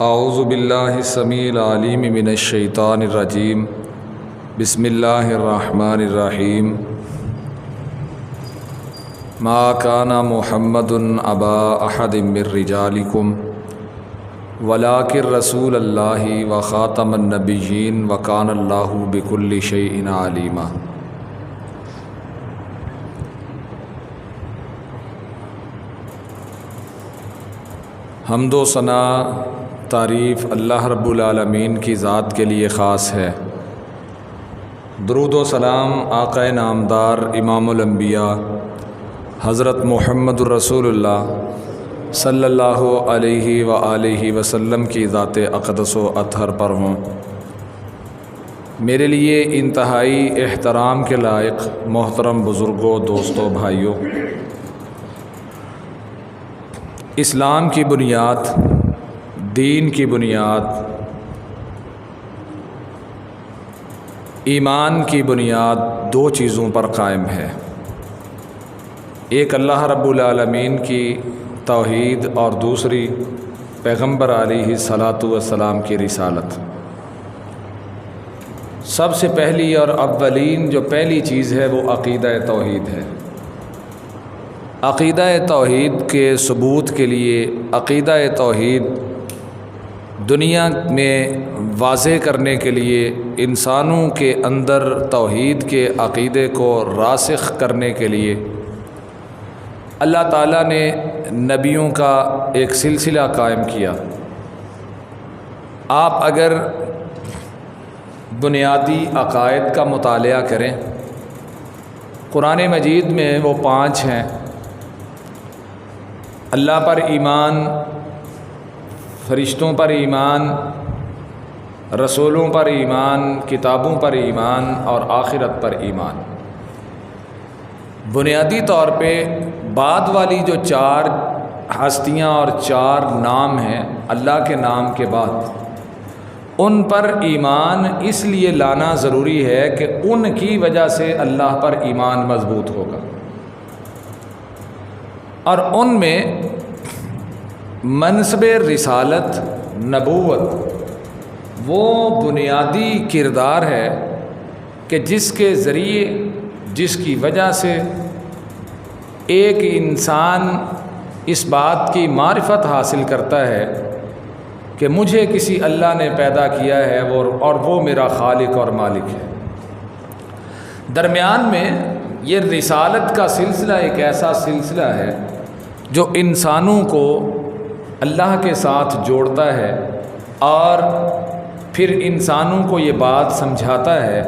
اعوذ باللہ السمیع العلیم من الشیطان الرجیم بسم اللہ الرحمن الرحیم ما کان محمد ابا احد من رجالکم ولکن رسول اللہ وخاتم النبیین وکان اللہ بکل شیء علیما۔ حمد و ثنا تعریف اللہ رب العالمین کی ذات کے لیے خاص ہے۔ درود و سلام آقا نامدار امام الانبیاء حضرت محمد الرسول اللہ صلی اللہ علیہ وآلہ وسلم کی ذات اقدس و اطہر پر ہوں۔ میرے لیے انتہائی احترام کے لائق محترم بزرگوں، دوستوں، بھائیوں، اسلام کی بنیاد، دین کی بنیاد، ایمان کی بنیاد دو چیزوں پر قائم ہے۔ ایک اللہ رب العالمین کی توحید اور دوسری پیغمبر علیہ الصلاۃ والسلام کی رسالت۔ سب سے پہلی اور اولین جو پہلی چیز ہے وہ عقیدہ توحید ہے۔ عقیدہ توحید کے ثبوت کے لیے، عقیدہ توحید دنیا میں واضح کرنے کے لیے، انسانوں کے اندر توحید کے عقیدے کو راسخ کرنے کے لیے اللہ تعالیٰ نے نبیوں کا ایک سلسلہ قائم کیا۔ آپ اگر بنیادی عقائد کا مطالعہ کریں، قرآن مجید میں وہ 5 ہیں: اللہ پر ایمان، فرشتوں پر ایمان، رسولوں پر ایمان، کتابوں پر ایمان اور آخرت پر ایمان۔ بنیادی طور پہ بعد والی جو 4 ہستیاں اور 4 نام ہیں اللہ کے نام کے بعد، ان پر ایمان اس لیے لانا ضروری ہے کہ ان کی وجہ سے اللہ پر ایمان مضبوط ہوگا، اور ان میں منصب رسالت، نبوت وہ بنیادی کردار ہے کہ جس کے ذریعے، جس کی وجہ سے ایک انسان اس بات کی معرفت حاصل کرتا ہے کہ مجھے کسی اللہ نے پیدا کیا ہے اور وہ میرا خالق اور مالک ہے۔ درمیان میں یہ رسالت کا سلسلہ ایک ایسا سلسلہ ہے جو انسانوں کو اللہ کے ساتھ جوڑتا ہے اور پھر انسانوں کو یہ بات سمجھاتا ہے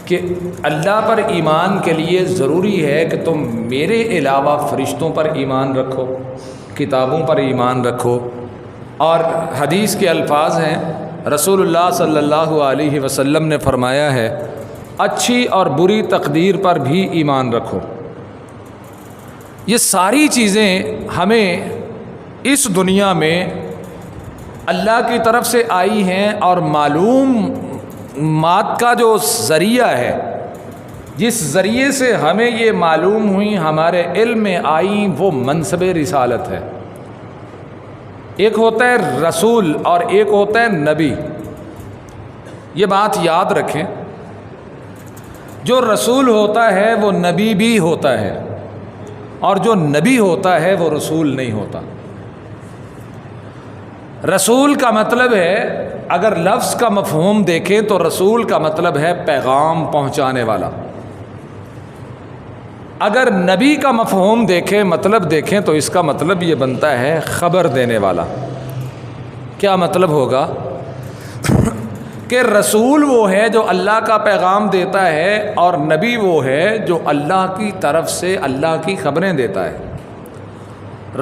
کہ اللہ پر ایمان کے لیے ضروری ہے کہ تم میرے علاوہ فرشتوں پر ایمان رکھو، کتابوں پر ایمان رکھو، اور حدیث کے الفاظ ہیں، رسول اللہ صلی اللہ علیہ وسلم نے فرمایا ہے، اچھی اور بری تقدیر پر بھی ایمان رکھو۔ یہ ساری چیزیں ہمیں اس دنیا میں اللہ کی طرف سے آئی ہیں، اور معلومات کا جو ذریعہ ہے، جس ذریعے سے ہمیں یہ معلوم ہوئی، ہمارے علم میں آئیں، وہ منصب رسالت ہے۔ ایک ہوتا ہے رسول اور ایک ہوتا ہے نبی۔ یہ بات یاد رکھیں، جو رسول ہوتا ہے وہ نبی بھی ہوتا ہے، اور جو نبی ہوتا ہے وہ رسول نہیں ہوتا۔ رسول کا مطلب ہے، اگر لفظ کا مفہوم دیکھیں تو رسول کا مطلب ہے پیغام پہنچانے والا۔ اگر نبی کا مفہوم دیکھیں، مطلب دیکھیں، تو اس کا مطلب یہ بنتا ہے خبر دینے والا۔ کیا مطلب ہوگا؟ کہ رسول وہ ہے جو اللہ کا پیغام دیتا ہے، اور نبی وہ ہے جو اللہ کی طرف سے اللہ کی خبریں دیتا ہے۔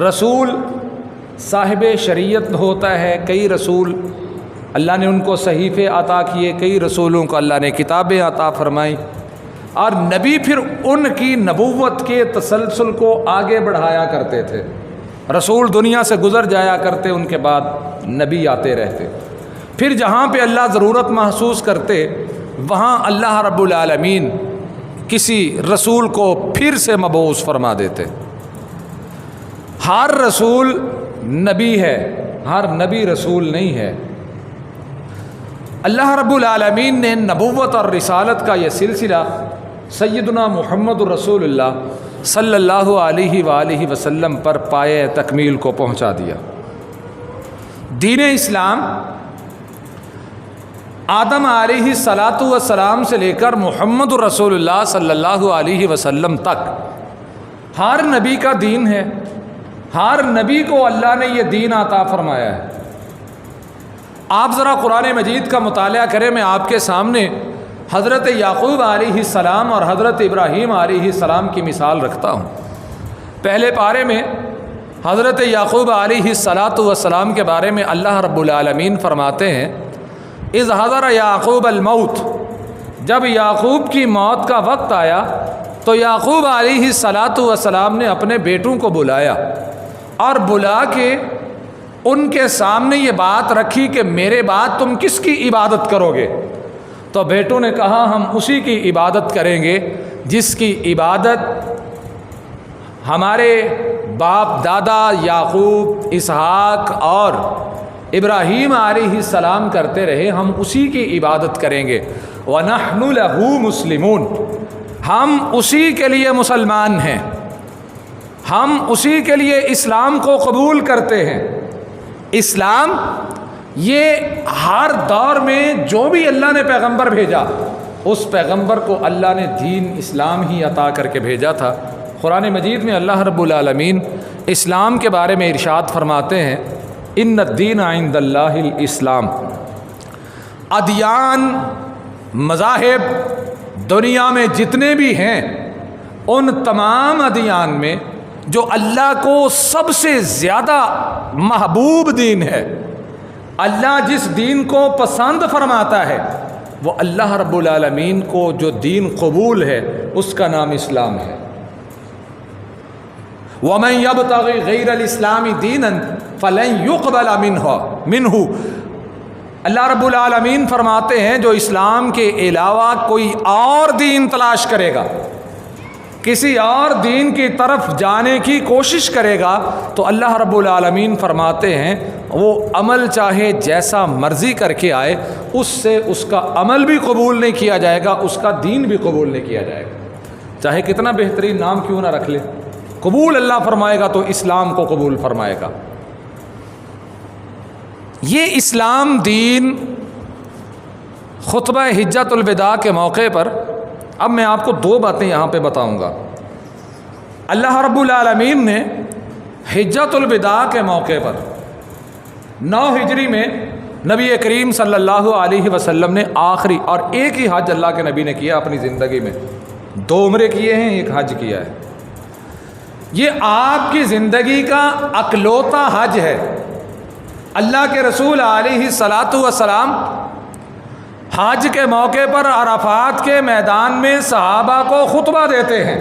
رسول صاحب شریعت ہوتا ہے، کئی رسول اللہ نے ان کو صحیفے عطا کیے، کئی رسولوں کو اللہ نے کتابیں عطا فرمائیں، اور نبی پھر ان کی نبوت کے تسلسل کو آگے بڑھایا کرتے تھے۔ رسول دنیا سے گزر جایا کرتے، ان کے بعد نبی آتے رہتے، پھر جہاں پہ اللہ ضرورت محسوس کرتے وہاں اللہ رب العالمین کسی رسول کو پھر سے مبعوث فرما دیتے۔ ہر رسول نبی ہے، ہر نبی رسول نہیں ہے۔ اللہ رب العالمین نے نبوت اور رسالت کا یہ سلسلہ سیدنا محمد رسول اللہ صلی اللہ علیہ وآلہ وسلم پر پائے تکمیل کو پہنچا دیا۔ دین اسلام آدم علیہ الصلاۃ والسلام سے لے کر محمد رسول اللہ صلی اللہ علیہ وسلم تک ہر نبی کا دین ہے۔ ہر نبی کو اللہ نے یہ دین عطا فرمایا ہے۔ آپ ذرا قرآن مجید کا مطالعہ کریں، میں آپ کے سامنے حضرت یعقوب علیہ السلام اور حضرت ابراہیم علیہ السلام کی مثال رکھتا ہوں۔ پہلے پارے میں حضرت یعقوب علیہ الصلاۃ والسلام کے بارے میں اللہ رب العالمین فرماتے ہیں اذ حضر یعقوب الموت، جب یعقوب کی موت کا وقت آیا تو یعقوب علیہ الصلاۃ والسلام نے اپنے بیٹوں کو بلایا اور بلا کے ان کے سامنے یہ بات رکھی کہ میرے بعد تم کس کی عبادت کرو گے؟ تو بیٹوں نے کہا ہم اسی کی عبادت کریں گے جس کی عبادت ہمارے باپ دادا یعقوب، اسحاق اور ابراہیم علیہ السلام کرتے رہے، ہم اسی کی عبادت کریں گے۔ وَنَحْنُ لَهُ مُسْلِمُونَ، ہم اسی کے لیے مسلمان ہیں، ہم اسی کے لیے اسلام کو قبول کرتے ہیں۔ اسلام یہ ہر دور میں جو بھی اللہ نے پیغمبر بھیجا اس پیغمبر کو اللہ نے دین اسلام ہی عطا کر کے بھیجا تھا۔ قرآن مجید میں اللہ رب العالمین اسلام کے بارے میں ارشاد فرماتے ہیں ان الدین عند اللہ الاسلام، ادیان مذاہب دنیا میں جتنے بھی ہیں ان تمام ادیان میں جو اللہ کو سب سے زیادہ محبوب دین ہے، اللہ جس دین کو پسند فرماتا ہے، وہ اللہ رب العالمین کو جو دین قبول ہے اس کا نام اسلام ہے۔ وَمَن يَبْتَغِ غَيْرَ الْإِسْلَامِ دِينًا فَلَن يُقْبَلَ مِنْهُ، اللہ رب العالمین فرماتے ہیں جو اسلام کے علاوہ کوئی اور دین تلاش کرے گا، کسی اور دین کی طرف جانے کی کوشش کرے گا تو اللہ رب العالمین فرماتے ہیں وہ عمل چاہے جیسا مرضی کر کے آئے اس سے اس کا عمل بھی قبول نہیں کیا جائے گا، اس کا دین بھی قبول نہیں کیا جائے گا، چاہے کتنا بہترین نام کیوں نہ رکھ لے، قبول اللہ فرمائے گا تو اسلام کو قبول فرمائے گا۔ یہ اسلام دین خطبہ حجۃ الوداع کے موقع پر اب میں آپ کو دو باتیں یہاں پہ بتاؤں گا۔ اللہ رب العالمین نے حجۃ الوداع کے موقع پر 9 ہجری میں نبی کریم صلی اللہ علیہ وسلم نے آخری اور ایک ہی حج اللہ کے نبی نے کیا اپنی زندگی میں، 2 عمرے کیے ہیں، ایک حج کیا ہے۔ یہ آپ کی زندگی کا اکلوتا حج ہے۔ اللہ کے رسول علیہ الصلاۃ والسلام حج کے موقع پر عرفات کے میدان میں صحابہ کو خطبہ دیتے ہیں،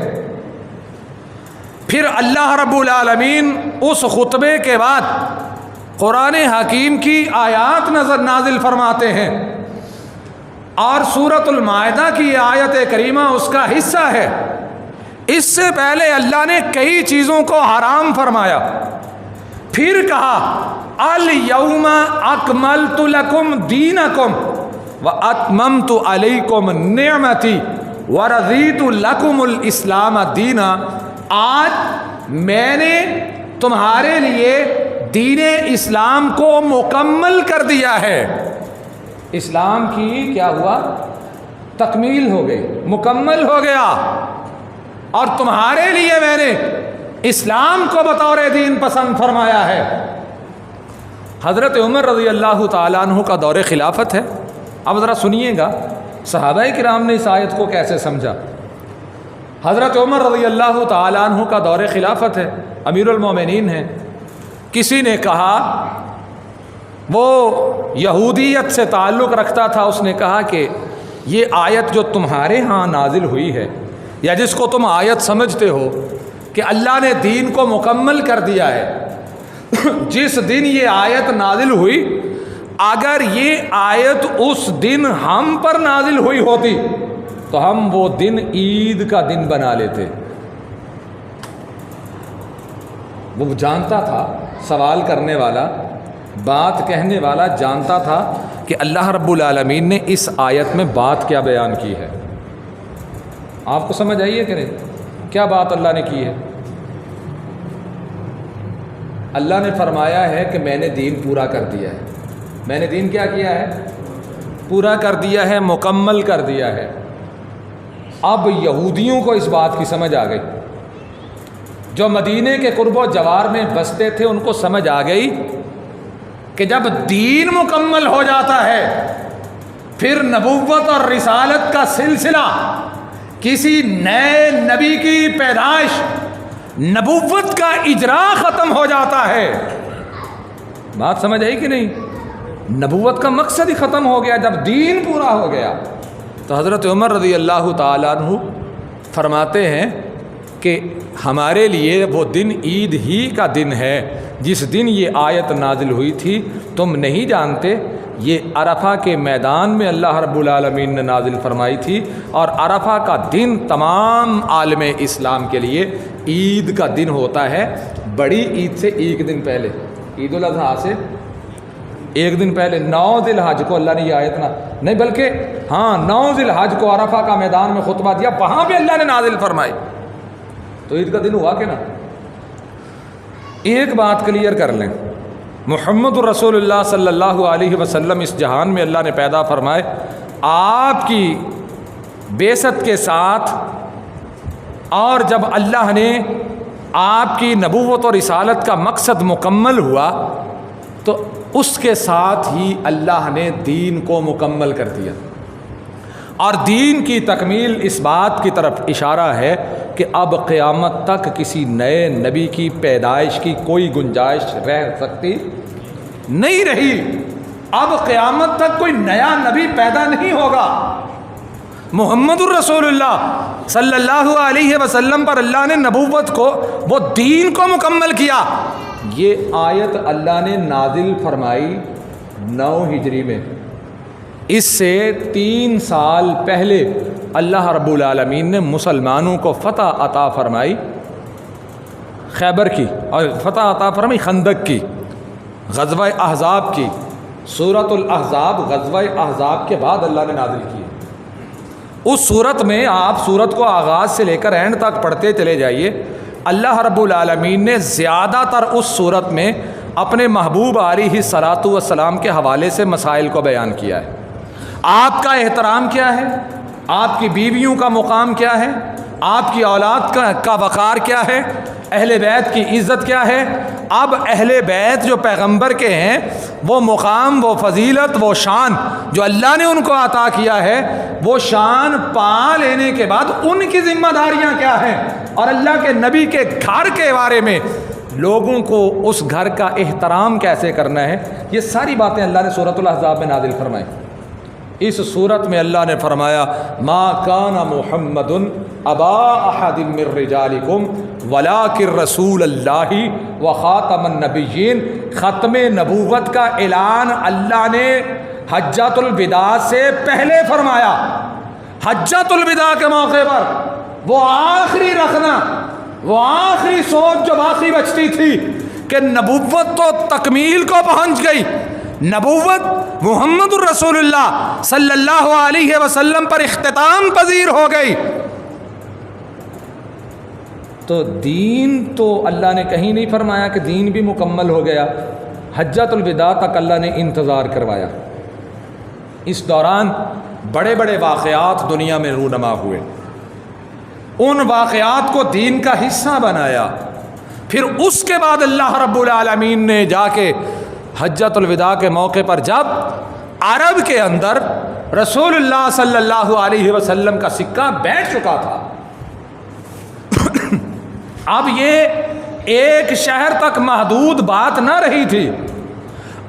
پھر اللہ رب العالمین اس خطبے کے بعد قرآن حکیم کی آیات نازل فرماتے ہیں، اور سورۃ المائدہ کی یہ آیت کریمہ اس کا حصہ ہے۔ اس سے پہلے اللہ نے کئی چیزوں کو حرام فرمایا، پھر کہا الیوم اکملت لکم دینکم واتممت علیکم نعمتی ورضیت لکم الاسلام دینا، آج میں نے تمہارے لیے دین اسلام کو مکمل کر دیا ہے۔ اسلام کی کیا ہوا؟ تکمیل ہو گئی، مکمل ہو گیا، اور تمہارے لیے میں نے اسلام کو بطور دین پسند فرمایا ہے۔ حضرت عمر رضی اللہ تعالیٰ عنہ کا دور خلافت ہے۔ اب ذرا سنیے گا صحابہ کرام نے اس آیت کو کیسے سمجھا۔ حضرت عمر رضی اللہ تعالیٰ عنہ کا دور خلافت ہے، امیر المومنین ہیں۔ کسی نے کہا، وہ یہودیت سے تعلق رکھتا تھا، اس نے کہا کہ یہ آیت جو تمہارے ہاں نازل ہوئی ہے، یا جس کو تم آیت سمجھتے ہو کہ اللہ نے دین کو مکمل کر دیا ہے، جس دن یہ آیت نازل ہوئی، اگر یہ آیت اس دن ہم پر نازل ہوئی ہوتی تو ہم وہ دن عید کا دن بنا لیتے۔ وہ جانتا تھا سوال کرنے والا بات کہنے والا جانتا تھا کہ اللہ رب العالمین نے اس آیت میں بات کیا بیان کی ہے. آپ کو سمجھ آئی ہے کہ نہیں؟ کیا بات اللہ نے کی ہے؟ اللہ نے فرمایا ہے کہ میں نے دین پورا کر دیا ہے. میں نے دین کیا کیا ہے؟ پورا کر دیا ہے، مکمل کر دیا ہے. اب یہودیوں کو اس بات کی سمجھ آ گئی، جو مدینے کے قرب و جوار میں بستے تھے ان کو سمجھ آ گئی کہ جب دین مکمل ہو جاتا ہے پھر نبوت اور رسالت کا سلسلہ، کسی نئے نبی کی پیدائش، نبوت کا اجرا ختم ہو جاتا ہے. بات سمجھ آئی کہ نہیں؟ نبوت کا مقصد ہی ختم ہو گیا جب دین پورا ہو گیا. تو حضرت عمر رضی اللہ تعالیٰ عنہ فرماتے ہیں کہ ہمارے لیے وہ دن عید ہی کا دن ہے جس دن یہ آیت نازل ہوئی تھی. تم نہیں جانتے یہ عرفہ کے میدان میں اللہ رب العالمین نے نازل فرمائی تھی، اور عرفہ کا دن تمام عالم اسلام کے لیے عید کا دن ہوتا ہے. بڑی عید سے ایک دن پہلے، عید الاضحیٰ سے ایک دن پہلے 9 ذی الحج کو اللہ نے یہ آیت نہیں بلکہ 9 ذی الحج کو عرفہ کا میدان میں خطبہ دیا، وہاں پہ اللہ نے نازل فرمائی. تو عید کا دن ہوا کہ نا. ایک بات کلیئر کر لیں، محمد الرسول اللہ صلی اللہ علیہ وسلم اس جہان میں اللہ نے پیدا فرمائے. آپ کی بعثت کے ساتھ اور جب اللہ نے آپ کی نبوت اور رسالت کا مقصد مکمل ہوا تو اس کے ساتھ ہی اللہ نے دین کو مکمل کر دیا. اور دین کی تکمیل اس بات کی طرف اشارہ ہے کہ اب قیامت تک کسی نئے نبی کی پیدائش کی کوئی گنجائش رہ سکتی نہیں رہی. اب قیامت تک کوئی نیا نبی پیدا نہیں ہوگا. محمد الرسول اللہ صلی اللہ علیہ وسلم پر اللہ نے نبوت کو، وہ دین کو مکمل کیا. یہ آیت اللہ نے نازل فرمائی 9 ہجری میں. اس سے 3 سال پہلے اللہ رب العالمین نے مسلمانوں کو فتح عطا فرمائی خیبر کی، اور فتح عطا فرمائی خندق کی، غزوہ احزاب کی. سورۃ الاحزاب غزوہ احزاب کے بعد اللہ نے نازل کی. اس صورت میں آپ صورت کو آغاز سے لے کر اینڈ تک پڑھتے چلے جائیے. اللہ رب العالمین نے زیادہ تر اس صورت میں اپنے محبوب علیہ الصلاۃ والسلام کے حوالے سے مسائل کو بیان کیا ہے. آپ کا احترام کیا ہے، آپ کی بیویوں کا مقام کیا ہے، آپ کی اولاد کا وقار کیا ہے، اہل بیت کی عزت کیا ہے. اب اہل بیت جو پیغمبر کے ہیں وہ مقام، وہ فضیلت، وہ شان جو اللہ نے ان کو عطا کیا ہے، وہ شان پا لینے کے بعد ان کی ذمہ داریاں کیا ہیں، اور اللہ کے نبی کے گھر کے بارے میں لوگوں کو اس گھر کا احترام کیسے کرنا ہے، یہ ساری باتیں اللہ نے سورۃ الاحزاب میں نازل فرمائی. اس صورت میں اللہ نے فرمایا ما کان محمد ابا احد من رجالکم ولکن رسول اللہ وخاتم النبیین. ختم نبوت کا اعلان اللہ نے حجۃ الوداع سے پہلے فرمایا. حجۃ الوداع کے موقع پر وہ آخری رکھنا، وہ آخری سوچ جو باقی بچتی تھی کہ نبوت تو تکمیل کو پہنچ گئی، نبوت محمد الرسول اللہ صلی اللہ علیہ وسلم پر اختتام پذیر ہو گئی، تو دین تو اللہ نے کہیں نہیں فرمایا کہ دین بھی مکمل ہو گیا. حجۃ الوداع تک اللہ نے انتظار کروایا. اس دوران بڑے بڑے واقعات دنیا میں رونما ہوئے، ان واقعات کو دین کا حصہ بنایا. پھر اس کے بعد اللہ رب العالمین نے جا کے حجۃ الوداع کے موقع پر جب عرب کے اندر رسول اللہ صلی اللہ علیہ وسلم کا سکہ بیٹھ چکا تھا، اب یہ ایک شہر تک محدود بات نہ رہی تھی.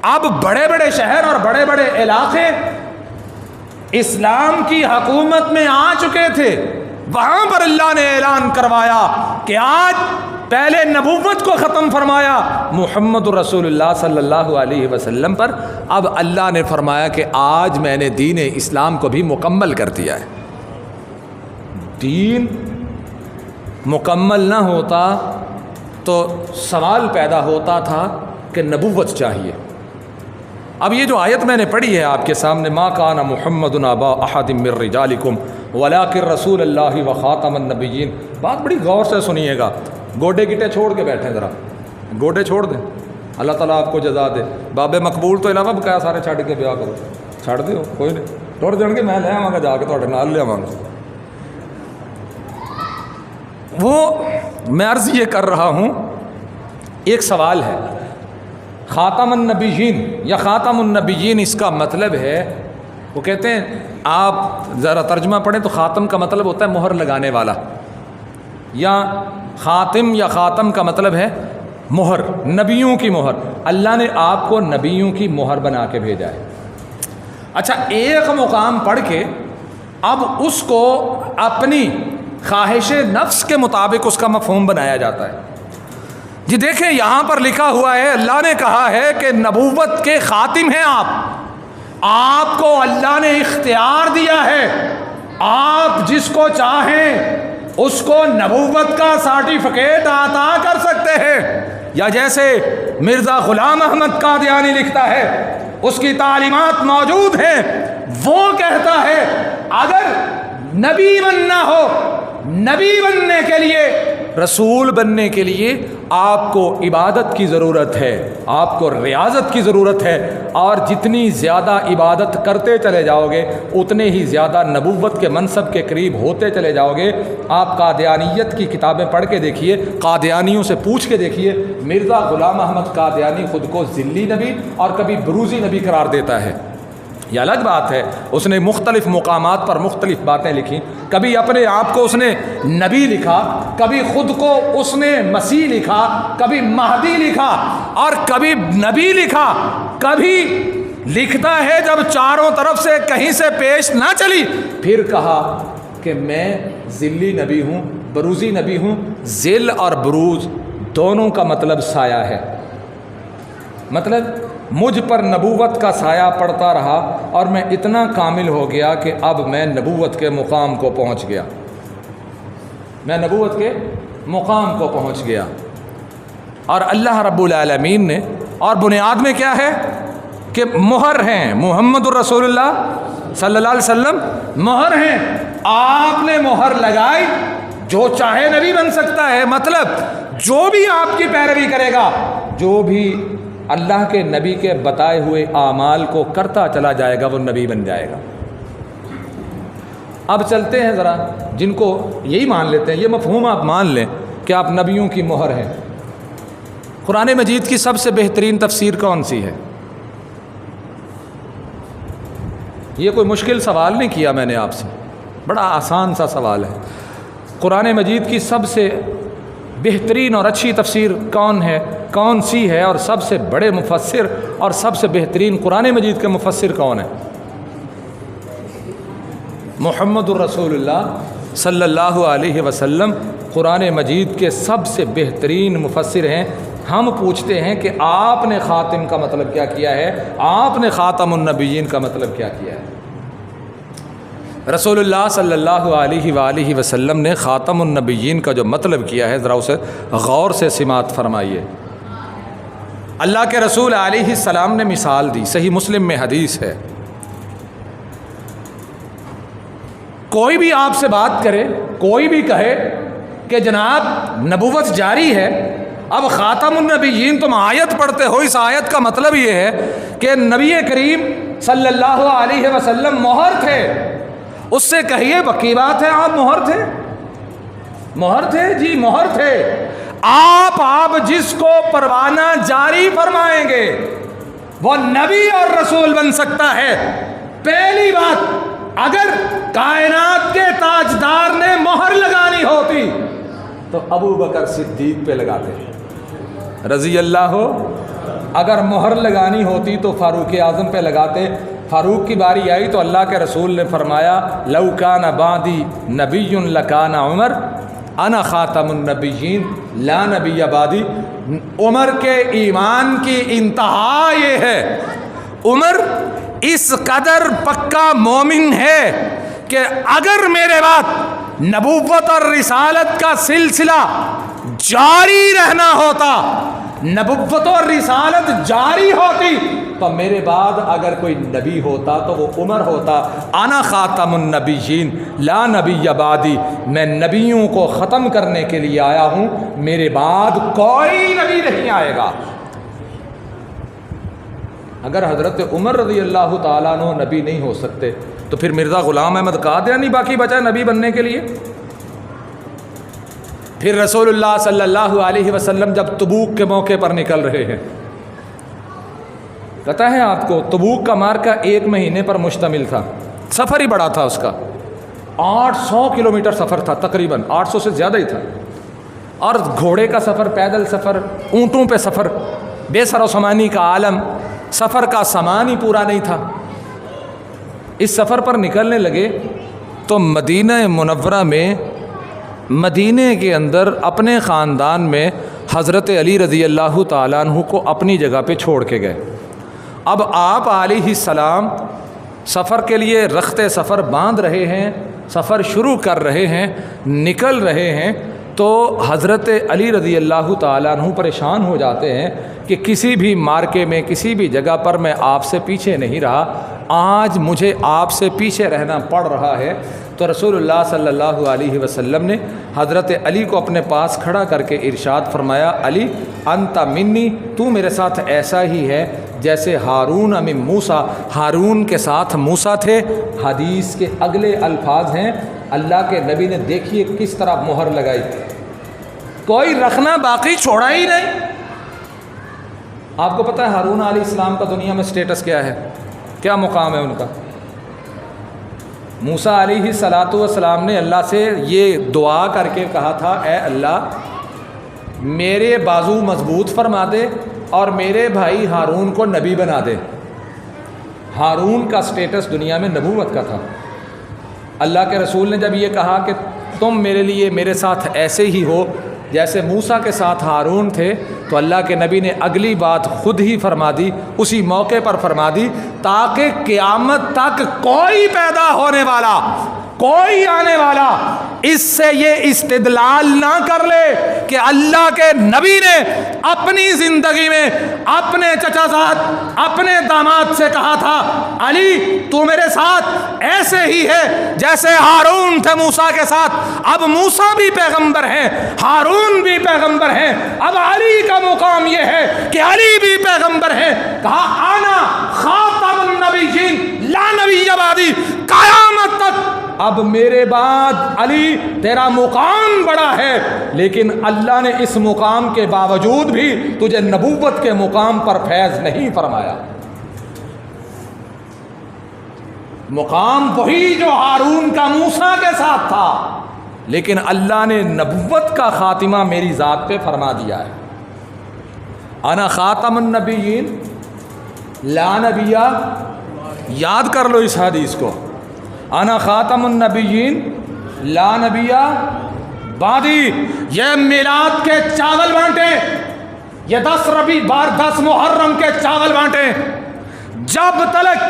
اب بڑے بڑے شہر اور بڑے بڑے علاقے اسلام کی حکومت میں آ چکے تھے. وہاں پر اللہ نے اعلان کروایا کہ آج پہلے نبوت کو ختم فرمایا محمد رسول اللہ صلی اللہ علیہ وسلم پر، اب اللہ نے فرمایا کہ آج میں نے دین اسلام کو بھی مکمل کر دیا ہے. دین مکمل نہ ہوتا تو سوال پیدا ہوتا تھا کہ نبوت چاہیے، اب یہ جو آیت میں نے پڑھی ہے آپ کے سامنے، ما کان محمد ابا احد من رجالکم ولکن رسول اللہ و خاتم النبیین، بات بڑی غور سے سنیے گا، گوڈے گٹے چھوڑ کے بیٹھیں، ذرا گوڈے چھوڑ دیں، اللہ تعالیٰ آپ کو جزا دے۔ بابے مقبول تو علاوہ بقایا سارے چھڈ کے بیاہ کرو، چھڈ دیو کوئی نہیں، ٹر جان گے، میں لے آواں گا جا کے تہاڈے نال لے آواں گا۔ وہ میں عرض یہ کر رہا ہوں، ایک سوال ہے، خاتم النبیین یا خاتم النبیین اس کا مطلب ہے، وہ کہتے ہیں، آپ ذرا ترجمہ پڑھیں تو خاتم کا مطلب ہوتا ہے مہر لگانے والا، یا خاتم یا خاتم کا مطلب ہے مہر، نبیوں کی مہر، اللہ نے آپ کو نبیوں کی مہر بنا کے بھیجا ہے۔ اچھا، ایک مقام پڑھ کے اب اس کو اپنی خواہش نفس کے مطابق اس کا مفہوم بنایا جاتا ہے۔ جی دیکھیں، یہاں پر لکھا ہوا ہے، اللہ نے کہا ہے کہ نبوت کے خاتم ہیں آپ کو اللہ نے اختیار دیا ہے، آپ جس کو چاہیں اس کو نبوت کا سرٹیفکیٹ عطا کر سکتے ہیں۔ یا جیسے مرزا غلام احمد قادیانی لکھتا ہے، اس کی تعلیمات موجود ہیں، وہ کہتا ہے اگر نبی بننا ہو، نبی بننے کے لیے، رسول بننے کے لیے آپ کو عبادت کی ضرورت ہے، آپ کو ریاضت کی ضرورت ہے، اور جتنی زیادہ عبادت کرتے چلے جاؤ گے اتنے ہی زیادہ نبوت کے منصب کے قریب ہوتے چلے جاؤ گے۔ آپ قادیانیت کی کتابیں پڑھ کے دیکھیے، قادیانیوں سے پوچھ کے دیکھیے، مرزا غلام احمد قادیانی خود کو ذلی نبی اور کبھی بروزی نبی قرار دیتا ہے۔ یہ الگ بات ہے، اس نے مختلف مقامات پر مختلف باتیں لکھی، کبھی اپنے آپ کو اس نے نبی لکھا، کبھی خود کو اس نے مسیح لکھا، کبھی مہدی لکھا، اور کبھی نبی لکھا، کبھی لکھتا ہے جب چاروں طرف سے کہیں سے پیش نہ چلی پھر کہا کہ میں ذلی نبی ہوں، بروزی نبی ہوں۔ ذل اور بروز دونوں کا مطلب سایہ ہے، مطلب مجھ پر نبوت کا سایہ پڑتا رہا اور میں اتنا کامل ہو گیا کہ اب میں نبوت کے مقام کو پہنچ گیا، میں نبوت کے مقام کو پہنچ گیا۔ اور اللہ رب العالمین نے، اور بنیاد میں کیا ہے کہ مہر ہیں، محمد الرسول اللہ صلی اللہ علیہ وسلم مہر ہیں، آپ نے مہر لگائی، جو چاہے نبی بن سکتا ہے، مطلب جو بھی آپ کی پیروی کرے گا، جو بھی اللہ کے نبی کے بتائے ہوئے اعمال کو کرتا چلا جائے گا وہ نبی بن جائے گا۔ اب چلتے ہیں ذرا، جن کو یہی مان لیتے ہیں، یہ مفہوم آپ مان لیں کہ آپ نبیوں کی مہر ہیں۔ قرآن مجید کی سب سے بہترین تفسیر کون سی ہے؟ یہ کوئی مشکل سوال نہیں کیا میں نے آپ سے، بڑا آسان سا سوال ہے۔ قرآن مجید کی سب سے بہترین اور اچھی تفسیر کون سی ہے، اور سب سے بڑے مفسر اور سب سے بہترین قرآن مجید کے مفسر کون ہیں؟ محمد الرسول اللہ صلی اللہ علیہ وسلم قرآن مجید کے سب سے بہترین مفسر ہیں۔ ہم پوچھتے ہیں کہ آپ نے خاتم کا مطلب کیا کیا ہے، آپ نے خاتم النبیین کا مطلب کیا کیا ہے؟ رسول اللہ صلی اللہ علیہ وآلہ وسلم نے خاتم النبیین کا جو مطلب کیا ہے، ذرا اسے غور سے سماعت فرمائیے۔ اللہ کے رسول علیہ السلام نے مثال دی، صحیح مسلم میں حدیث ہے، کوئی بھی آپ سے بات کرے، کوئی بھی کہے کہ جناب نبوت جاری ہے، اب خاتم النبیین تم آیت پڑھتے ہو، اس آیت کا مطلب یہ ہے کہ نبی کریم صلی اللہ علیہ وسلم مہر تھے، اس سے کہیے پکی بات ہے آپ مہر تھے، جی مہر تھے۔ آپ جس کو پروانہ جاری فرمائیں گے وہ نبی اور رسول بن سکتا ہے۔ پہلی بات، اگر کائنات کے تاجدار نے مہر لگانی ہوتی تو ابو بکر صدیق پہ لگاتے رضی اللہ ہو، اگر مہر لگانی ہوتی تو فاروق اعظم پہ لگاتے۔ فاروق کی باری آئی تو اللہ کے رسول نے فرمایا لو کان بعدی نبی لکان عمر انا خاتم النبیین لا نبی بعدی۔ عمر کے ایمان کی انتہا یہ ہے، عمر اس قدر پکا مومن ہے کہ اگر میرے بعد نبوت اور رسالت کا سلسلہ جاری رہنا ہوتا، نبوت اور رسالت جاری ہوتی تو میرے بعد اگر کوئی نبی ہوتا تو وہ عمر ہوتا۔ انا خاتم النبیین لا نبی بعدی، میں نبیوں کو ختم کرنے کے لیے آیا ہوں، میرے بعد کوئی نبی نہیں آئے گا۔ اگر حضرت عمر رضی اللہ تعالیٰ عنہ نبی نہیں ہو سکتے تو پھر مرزا غلام احمد قادیانی باقی بچا نبی بننے کے لیے؟ پھر رسول اللہ صلی اللہ علیہ وسلم جب تبوک کے موقع پر نکل رہے ہیں، پتہ ہے آپ کو تبوک کا مارکہ 1 مہینے پر مشتمل تھا، سفر ہی بڑا تھا اس کا، 800 کلومیٹر سفر تھا، تقریباً 800 سے زیادہ ہی تھا، اور گھوڑے کا سفر، پیدل سفر، اونٹوں پہ سفر، بے سر و سامانی کا عالم، سفر کا سامان ہی پورا نہیں تھا۔ اس سفر پر نکلنے لگے تو مدینہ منورہ میں، مدینے کے اندر اپنے خاندان میں حضرت علی رضی اللہ تعالیٰ عنہ کو اپنی جگہ پہ چھوڑ کے گئے۔ اب آپ علیہ السلام سفر کے لیے رخت سفر باندھ رہے ہیں، سفر شروع کر رہے ہیں، نکل رہے ہیں، تو حضرت علی رضی اللہ تعالیٰ عنہ پریشان ہو جاتے ہیں کہ کسی بھی مارکے میں، کسی بھی جگہ پر میں آپ سے پیچھے نہیں رہا، آج مجھے آپ سے پیچھے رہنا پڑ رہا ہے۔ تو رسول اللہ صلی اللہ علیہ وسلم نے حضرت علی کو اپنے پاس کھڑا کر کے ارشاد فرمایا، علی انت منی، تو میرے ساتھ ایسا ہی ہے جیسے ہارون من موسیٰ، ہارون کے ساتھ موسیٰ تھے۔ حدیث کے اگلے الفاظ ہیں، اللہ کے نبی نے دیکھیے کس طرح مہر لگائی، کوئی رکھنا باقی چھوڑا ہی نہیں۔ آپ کو پتہ ہے ہارون علیہ السلام کا دنیا میں سٹیٹس کیا ہے، کیا مقام ہے ان کا؟ موسیٰ علیہ السلام نے اللہ سے یہ دعا کر کے کہا تھا، اے اللہ میرے بازو مضبوط فرما دے اور میرے بھائی ہارون کو نبی بنا دے۔ ہارون کا سٹیٹس دنیا میں نبوت کا تھا۔ اللہ کے رسول نے جب یہ کہا کہ تم میرے لیے میرے ساتھ ایسے ہی ہو جیسے موسیٰ کے ساتھ ہارون تھے، تو اللہ کے نبی نے اگلی بات خود ہی فرما دی، اسی موقع پر فرما دی، تاکہ قیامت تک کوئی پیدا ہونے والا، کوئی آنے والا اس سے یہ استدلال نہ کر لے کہ اللہ کے نبی نے اپنی زندگی میں اپنے چچا زاد، اپنے داماد سے کہا تھا، علی تو میرے ساتھ ایسے ہی ہے جیسے ہارون تھے موسیٰ کے ساتھ، اب موسیٰ بھی پیغمبر ہیں، ہارون بھی پیغمبر ہیں، اب علی کا مقام یہ ہے کہ علی بھی پیغمبر ہیں۔ کہا انا خاتم النبیین لا نبی بعدی، قیامت تک اب میرے بعد علی تیرا مقام بڑا ہے، لیکن اللہ نے اس مقام کے باوجود بھی تجھے نبوت کے مقام پر فیض نہیں فرمایا۔ مقام وہی جو ہارون کا موسیٰ کے ساتھ تھا، لیکن اللہ نے نبوت کا خاتمہ میری ذات پہ فرما دیا ہے۔ انا خاتم النبیین لا نبیہ، یاد کر لو اس حدیث کو، انا خاتم النبیین لا نبیہ بعدی۔ یہ میلاد کے چاول بانٹے، یہ 10 محرم کے چاول بانٹے، جب تلک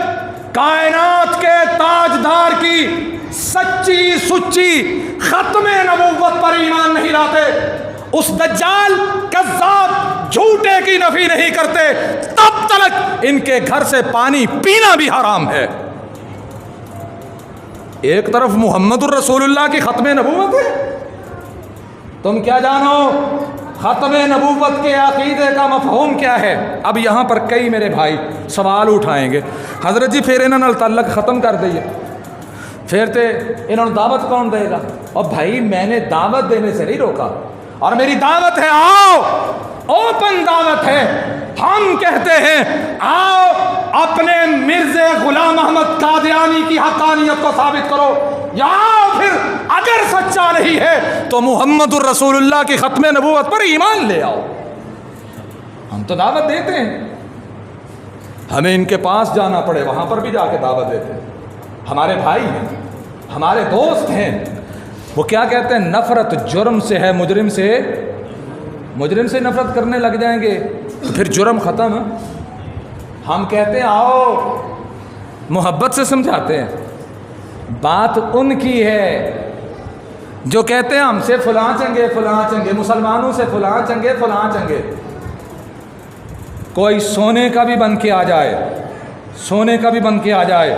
کائنات کے تاجدار کی سچی سچی ختم نبوت پر ایمان نہیں لاتے، اس دجال کذاب جھوٹے کی نفی نہیں کرتے، تب تلک ان کے گھر سے پانی پینا بھی حرام ہے۔ ایک طرف محمد الرسول اللہ کی ختم نبوت ہے، تم کیا جانو ختم نبوت کے عقیدے کا مفہوم کیا ہے؟ اب یہاں پر کئی میرے بھائی سوال اٹھائیں گے، حضرت جی پھر انہوں نے تعلق ختم کر دئیے، پھر تے انہوں نے دعوت کون دے گا؟ اور بھائی میں نے دعوت دینے سے نہیں روکا، اور میری دعوت ہے آؤ، اوپن دعوت ہے، ہم کہتے ہیں آؤ اپنے مرزا غلام احمد قادیانی کی حقانیت کو ثابت کرو، یا پھر اگر سچا نہیں ہے تو محمد الرسول اللہ کی ختم نبوت پر ایمان لے آؤ۔ ہم تو دعوت دیتے ہیں، ہمیں ان کے پاس جانا پڑے وہاں پر بھی جا کے دعوت دیتے ہیں، ہمارے بھائی ہیں، ہمارے دوست ہیں۔ وہ کیا کہتے ہیں؟ نفرت جرم سے ہے، مجرم سے نفرت کرنے لگ جائیں گے تو پھر جرم ختم۔ ہم کہتے ہیں آؤ، محبت سے سمجھاتے ہیں۔ بات ان کی ہے جو کہتے ہیں ہم سے فلاں چنگے، مسلمانوں سے فلاں چنگے۔ کوئی سونے کا بھی بن کے آ جائے، سونے کا بھی بن کے آ جائے،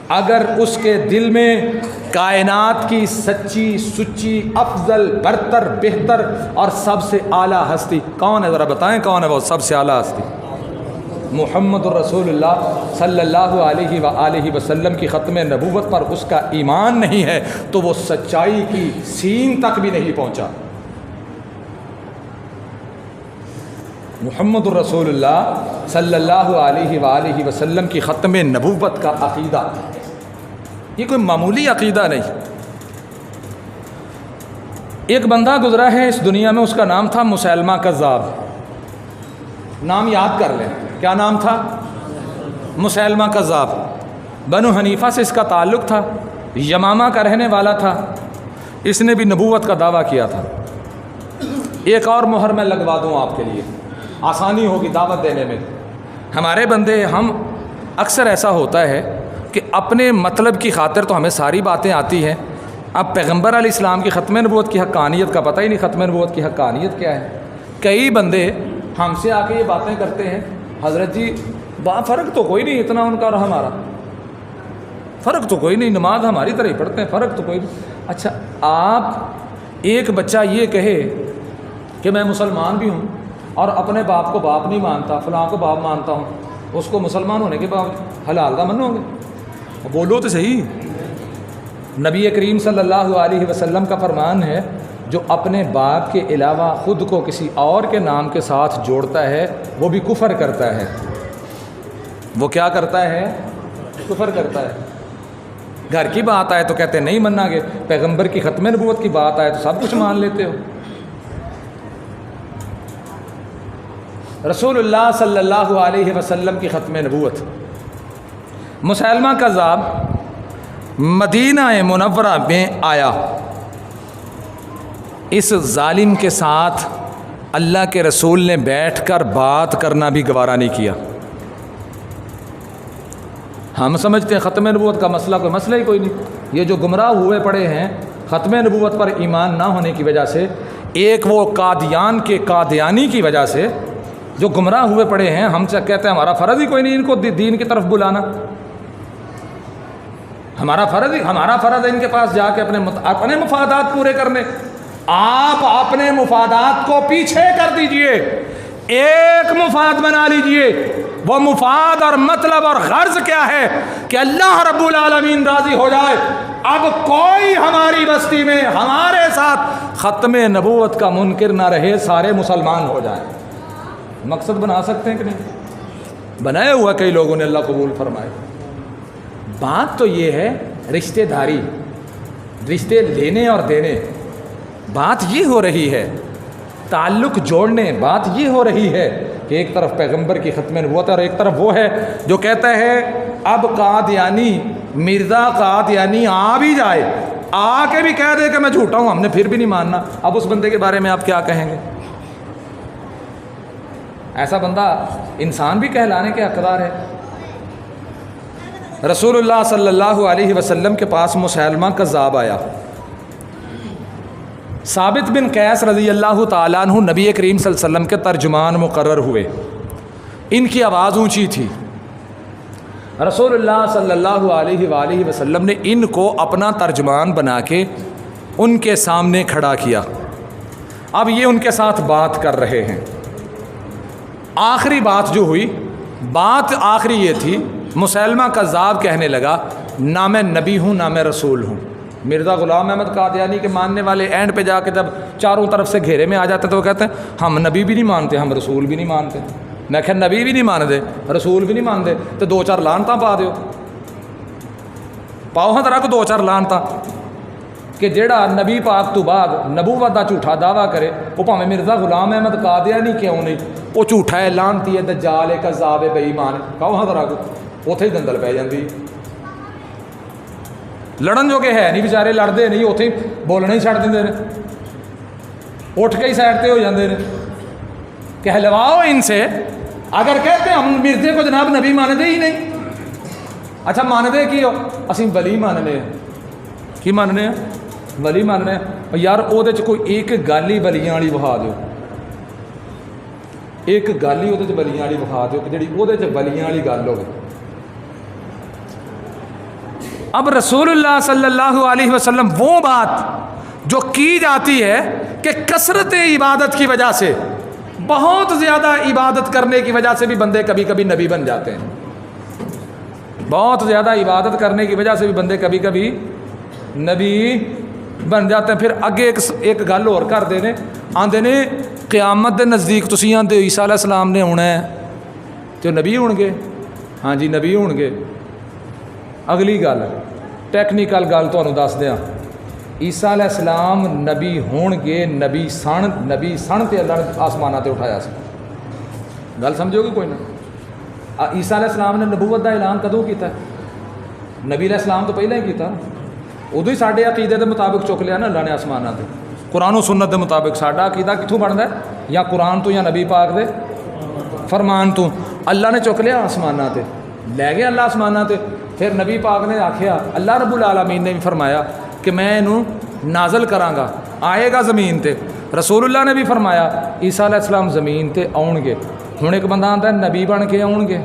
اگر اس کے دل میں کائنات کی سچی سچی افضل برتر بہتر اور سب سے اعلیٰ ہستی کون ہے، ذرا بتائیں کون ہے وہ سب سے اعلیٰ ہستی؟ محمد الرسول اللہ صلی اللہ علیہ وآلہ وسلم کی ختم نبوت پر اس کا ایمان نہیں ہے تو وہ سچائی کی سین تک بھی نہیں پہنچا۔ محمد الرسول اللہ صلی اللہ علیہ وآلہ وسلم کی ختم نبوت کا عقیدہ یہ کوئی معمولی عقیدہ نہیں۔ ایک بندہ گزرا ہے اس دنیا میں، اس کا نام تھا مسیلمہ کذاب، نام یاد کر لیں، کیا نام تھا؟ مسیلمہ کذاب۔ بنو حنیفہ سے اس کا تعلق تھا، یمامہ کا رہنے والا تھا، اس نے بھی نبوت کا دعویٰ کیا تھا۔ ایک اور مہر میں لگوا دوں آپ کے لیے، آسانی ہوگی دعوت دینے میں۔ ہمارے بندے ہم اکثر ایسا ہوتا ہے کہ اپنے مطلب کی خاطر تو ہمیں ساری باتیں آتی ہیں، اب پیغمبر علیہ السلام کی ختم نبوت کی حقانیت کا پتہ ہی نہیں، ختم نبوت کی حقانیت کیا ہے۔ کئی بندے ہم سے آ کے یہ باتیں کرتے ہیں، حضرت جی فرق تو کوئی نہیں اتنا ان کا اور ہمارا، فرق تو کوئی نہیں، نماز ہماری طرح ہی پڑھتے ہیں، فرق تو کوئی نہیں۔ اچھا، آپ ایک بچہ یہ کہے کہ میں مسلمان بھی ہوں اور اپنے باپ کو باپ نہیں مانتا، فلاں کو باپ مانتا ہوں، اس کو مسلمان ہونے کے بعد حلال کا منو گے؟ بولو تو صحیح۔ نبی کریم صلی اللہ علیہ وسلم کا فرمان ہے، جو اپنے باپ کے علاوہ خود کو کسی اور کے نام کے ساتھ جوڑتا ہے وہ بھی کفر کرتا ہے۔ وہ کیا کرتا ہے؟ کفر کرتا ہے۔ گھر کی بات آئے تو کہتے ہیں نہیں ماننا گے، پیغمبر کی ختم نبوت کی بات آئے تو سب کچھ مان لیتے ہو۔ رسول اللہ صلی اللہ علیہ وسلم کی ختم نبوت، مسیلمہ کذاب مدینہ منورہ میں آیا، اس ظالم کے ساتھ اللہ کے رسول نے بیٹھ کر بات کرنا بھی گوارا نہیں کیا۔ ہم سمجھتے ہیں ختم نبوت کا مسئلہ کوئی مسئلہ ہی کوئی نہیں، یہ جو گمراہ ہوئے پڑے ہیں ختم نبوت پر ایمان نہ ہونے کی وجہ سے، ایک وہ قادیان کے قادیانی کی وجہ سے جو گمراہ ہوئے پڑے ہیں، ہم سے کہتے ہیں ہمارا فرض ہی کوئی نہیں ان کو دین کی طرف بلانا، ہمارا فرض ہے ان کے پاس جا کے اپنے مفادات پورے کرنے۔ آپ اپنے مفادات کو پیچھے کر دیجئے، ایک مفاد بنا لیجئے، وہ مفاد اور مطلب اور غرض کیا ہے کہ اللہ رب العالمین راضی ہو جائے، اب کوئی ہماری بستی میں ہمارے ساتھ ختم نبوت کا منکر نہ رہے، سارے مسلمان ہو جائیں۔ مقصد بنا سکتے ہیں کہ نہیں؟ بنایا ہوا کئی لوگوں نے، اللہ قبول فرمائے۔ بات تو یہ ہے رشتہ داری، رشتے لینے اور دینے، بات یہ ہو رہی ہے، تعلق جوڑنے، بات یہ ہو رہی ہے کہ ایک طرف پیغمبر کی ختم نبوت اور ایک طرف وہ ہے جو کہتا ہے اب قادیانی مرزا قادیانی آ بھی جائے، آ کے بھی کہہ دے کہ میں جھوٹا ہوں، ہم نے پھر بھی نہیں ماننا۔ اب اس بندے کے بارے میں آپ کیا کہیں گے؟ ایسا بندہ انسان بھی کہلانے کے حقدار ہے۔ رسول اللہ صلی اللہ علیہ وسلم کے پاس مسیلمہ کذاب آیا، ثابت بن قیس رضی اللہ تعالیٰ عنہ نبی کریم صلی اللہ علیہ وسلم کے ترجمان مقرر ہوئے، ان کی آواز اونچی تھی، رسول اللہ صلی اللہ علیہ وآلہ وسلم نے ان کو اپنا ترجمان بنا کے ان کے سامنے کھڑا کیا۔ اب یہ ان کے ساتھ بات کر رہے ہیں۔ آخری بات جو ہوئی، بات آخری یہ تھی، مسیلمہ کذاب کہنے لگا نہ میں نبی ہوں نہ میں رسول ہوں۔ مرزا غلام احمد قادیانی کے ماننے والے اینڈ پہ جا کے جب چاروں طرف سے گھیرے میں آ جاتے تو وہ کہتے ہیں ہم نبی بھی نہیں مانتے، ہم رسول بھی نہیں مانتے۔ میں کہ نبی بھی نہیں مانتے، رسول بھی نہیں مانتے تو دو چار لانتا پا دیو، پاؤ ہاں رکھ دو چار لانتا کہ جیڑا نبی پاک تو بعد نبوت دا جھوٹا دعویٰ کرے، وہ پاویں مرزا غلام احمد قادیانی کیوں نہیں، وہ جھوٹا ہے، لانتی ہے، دجال ہے، کذاب ہے، بے ایمان ہے، پاؤ ہاں رکھ اوتھے ہی دندل پہ جاندی۔ لڑن جو کہ ہے نہیں بیچارے، لڑتے نہیں، اوتھے ہی بولنا ہی چھڑ دیندے نے، اٹھ کے ہی سائڈ تے ہو جاندے نے۔ کہلواؤ ان سے، اگر کہتے ہیں ہم مرزے کو جناب نبی مانتے ہی نہیں، اچھا مانتے کی ہو؟ اسی ولی ماننے ہیں۔ کی ماننے ہیں؟ ولی ماننے ہیں۔ یار او دے چ کوئی ایک گل ہی ولیاں والی بہا دیو، ایک گل ہی وہ بلیاں والی وکھا دو کہ جی وہ بلیاں والی گل ہوگی. اب رسول اللہ صلی اللہ علیہ وسلم وہ بات جو کی جاتی ہے کہ کثرت عبادت کی وجہ سے، بہت زیادہ عبادت کرنے کی وجہ سے بھی بندے کبھی کبھی نبی بن جاتے ہیں. بہت زیادہ عبادت کرنے کی وجہ سے بھی بندے کبھی کبھی نبی بن جاتے ہیں. پھر اگے ایک گل اور کرتے ہیں، آندے نے قیامت دے نزدیک تسی آندے عیسیٰ علیہ السلام نے ہونا ہے تو نبی ہون گے. ہاں جی نبی ہون گے. اگلی گل ٹیکنیکل گل تمہیں دس دیاں، عیسیٰ علیہ السلام نبی ہون گے، نبی سن تے اللہ نے آسمانہ تے اٹھایا سی. گل سمجھو گے کوئی نہ. عیسیٰ علیہ السلام نے نبوت دا اعلان کدوں کیتا ہے؟ نبی علیہ السلام تو پہلے ہی کیتا، ادو ہی ساڈے عقیدے دے مطابق چک لیا نا اللہ نے آسمانہ تے. قرآن و سنت دے مطابق ساڈا عقیدہ کتوں بنتا ہے؟ یا قرآن تو یا نبی پاک دے فرمان تو. اللہ نے چک لیا آسمانہ تے، لے گیا اللہ آسمانہ تے. پھر نبی پاک نے آکھیا، اللہ رب العالمین نے بھی فرمایا کہ میں انہوں نازل کراں گا، آئے گا زمین تے. رسول اللہ نے بھی فرمایا عیسیٰ علیہ السلام زمین تے آؤن گے. ہوں ایک بندہ آتا ہے نبی بن کے آؤن گے،